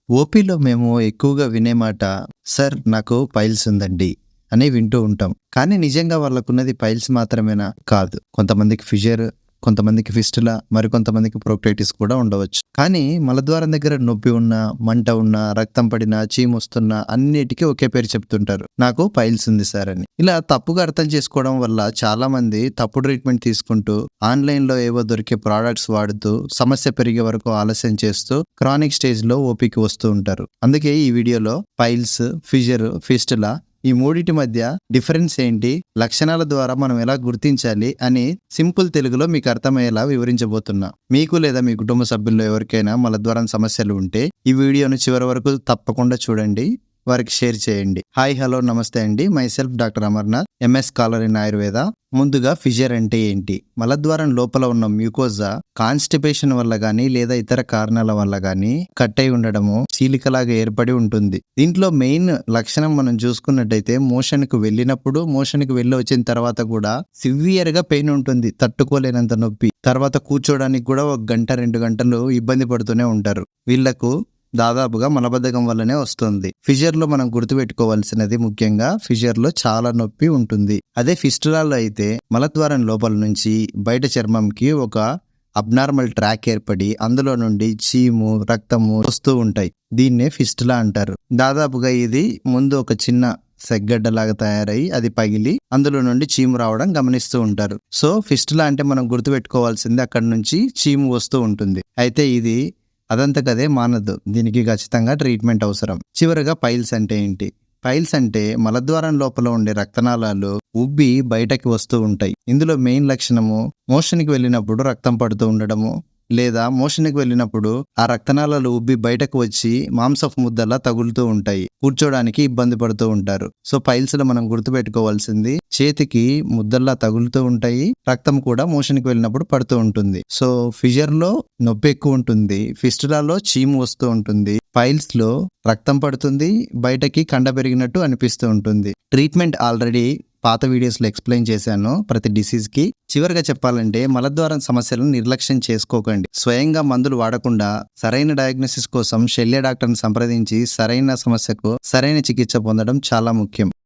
ఓపీలో మేము ఎక్కువగా వినే మాట, "సార్ నాకు పైల్స్ ఉందండి" అని వింటూ ఉంటాం. కానీ నిజంగా వాళ్ళకున్నది పైల్స్ మాత్రమేనా? కాదు. కొంతమందికి ఫిషర్, కొంతమందికి ఫిస్టులా, మరికొంతమందికి ప్రోక్టైటిస్ కూడా ఉండవచ్చు. కానీ మలద్వారం దగ్గర నొప్పి ఉన్నా, మంట ఉన్నా, రక్తం పడినా, చీమొస్తున్నా అన్నిటికి ఒకే పేరు చెప్తుంటారు. "నాకు పైల్స్ ఉంది సార్" అని. ఇలా తప్పుగా అర్థం చేసుకోవడం వల్ల చాలామంది తప్పు ట్రీట్మెంట్ తీసుకుంటూ, ఆన్‌లైన్‌లో ఏవో దొరికే ప్రొడక్ట్స్ వాడుతూ, సమస్య పెరిగే వరకు ఆలస్యం చేస్తూ, క్రానిక్ స్టేజ్‌లో ఓపీకి వస్తూ ఉంటారు. అందుకే ఈ వీడియోలో పైల్స్, ఫిషర్, ఫిస్టులా ఈ మూడిటి మధ్య డిఫరెన్స్ ఏంటి? లక్షణాల ద్వారా మనం ఎలా గుర్తించాలి? అని సింపుల్ తెలుగులో మీకు అర్థమయ్యేలా వివరించబోతున్నా. మీకు లేదా మీ కుటుంబ సభ్యుల్లో ఎవరికైనా మలద్వారం సమస్యలు ఉంటే ఈ వీడియోను చివరి వరకు తప్పకుండా చూడండి. వారికి షేర్ చేయండి. హాయ్, హలో, నమస్తే అండి. Myself doctor Amarnath, MS scholar in Ayurveda. ముందుగా ఫిషర్ అంటే ఏంటి? మలద్వారం లోపల ఉన్న మ్యూకోజా కాన్స్టిపేషన్ వల్ల గానీ లేదా ఇతర కారణాల వల్ల గానీ కట్ అయి ఉండడము, చీలికలాగా ఏర్పడి ఉంటుంది. దీంట్లో మెయిన్ లక్షణం మనం చూసుకున్నట్టయితే మోషన్‌కి వెళ్ళినప్పుడు, మోషన్‌కి వెళ్ళి వచ్చిన తర్వాత కూడా సివియర్‌గా పెయిన్ ఉంటుంది. తట్టుకోలేనంత నొప్పి. తర్వాత కూర్చోడానికి కూడా 1 గంట, 2 గంటలు ఇబ్బంది పడుతూనే ఉంటారు. వీళ్ళకు దాదాపుగా మలబద్ధకం వల్లనే వస్తుంది. ఫిషర్‌లో మనం గుర్తుపెట్టుకోవాల్సినది ముఖ్యంగా ఫిషర్‌లో చాలా నొప్పి ఉంటుంది. అదే ఫిస్టులాలో అయితే మలద్వారం లోపల నుంచి బయట చర్మంకి ఒక అబ్నార్మల్ ట్రాక్ ఏర్పడి అందులో నుండి చీము, రక్తము వస్తూ ఉంటాయి. దీన్నే ఫిస్టులా అంటారు. దాదాపుగా ఇది ముందు ఒక చిన్న సెగ్గడ్డలాగా తయారై అది పగిలి అందులో నుండి చీము రావడం గమనిస్తూ ఉంటారు. సో ఫిస్టులా అంటే మనం గుర్తుపెట్టుకోవాల్సింది అక్కడి నుంచి చీము వస్తూ ఉంటుంది. అయితే ఇది అదంతకదే మానదు. దీనికి ఖచ్చితంగా ట్రీట్మెంట్ అవసరం. చివరగా పైల్స్ అంటే ఏంటి? పైల్స్ అంటే మలద్వారం లోపల ఉండే రక్తనాళాలు ఉబ్బి బయటకి వస్తూ ఉంటాయి. ఇందులో మెయిన్ లక్షణము మోషన్‌కి వెళ్ళినప్పుడు రక్తం పడుతూ ఉండడము, లేదా మోషన్‌కి వెళ్ళినప్పుడు ఆ రక్తనాళాలు ఉబ్బి బయటకు వచ్చి మాంసపు ముద్దలా తగులుతూ ఉంటాయి. కూర్చోడానికి ఇబ్బంది పడుతూ ఉంటారు. సో పైల్స్‌లో మనం గుర్తుపెట్టుకోవాల్సింది చేతికి ముద్దల్లా తగులుతూ ఉంటాయి. రక్తం కూడా మోషన్‌కి వెళ్ళినప్పుడు పడుతూ ఉంటుంది. సో ఫిషర్‌లో నొప్పి ఎక్కువ ఉంటుంది. ఫిస్టులాలో చీము వస్తూ ఉంటుంది. పైల్స్‌లో రక్తం పడుతుంది. బయటకి కండ పెరిగినట్టు అనిపిస్తూ ఉంటుంది. ట్రీట్మెంట్ ఆల్రెడీ పాత వీడియోస్‌లో ఎక్స్‌ప్లెయిన్ చేశాను ప్రతి డిసీజ్‌కి. చివరగా చెప్పాలంటే మలద్వారం సమస్యలను నిర్లక్ష్యం చేసుకోకండి. స్వయంగా మందులు వాడకుండా సరైన డయాగ్నోసిస్ కోసం శల్య డాక్టర్‌ని సంప్రదించి సరైన సమస్యకు సరైన చికిత్స పొందడం చాలా ముఖ్యం.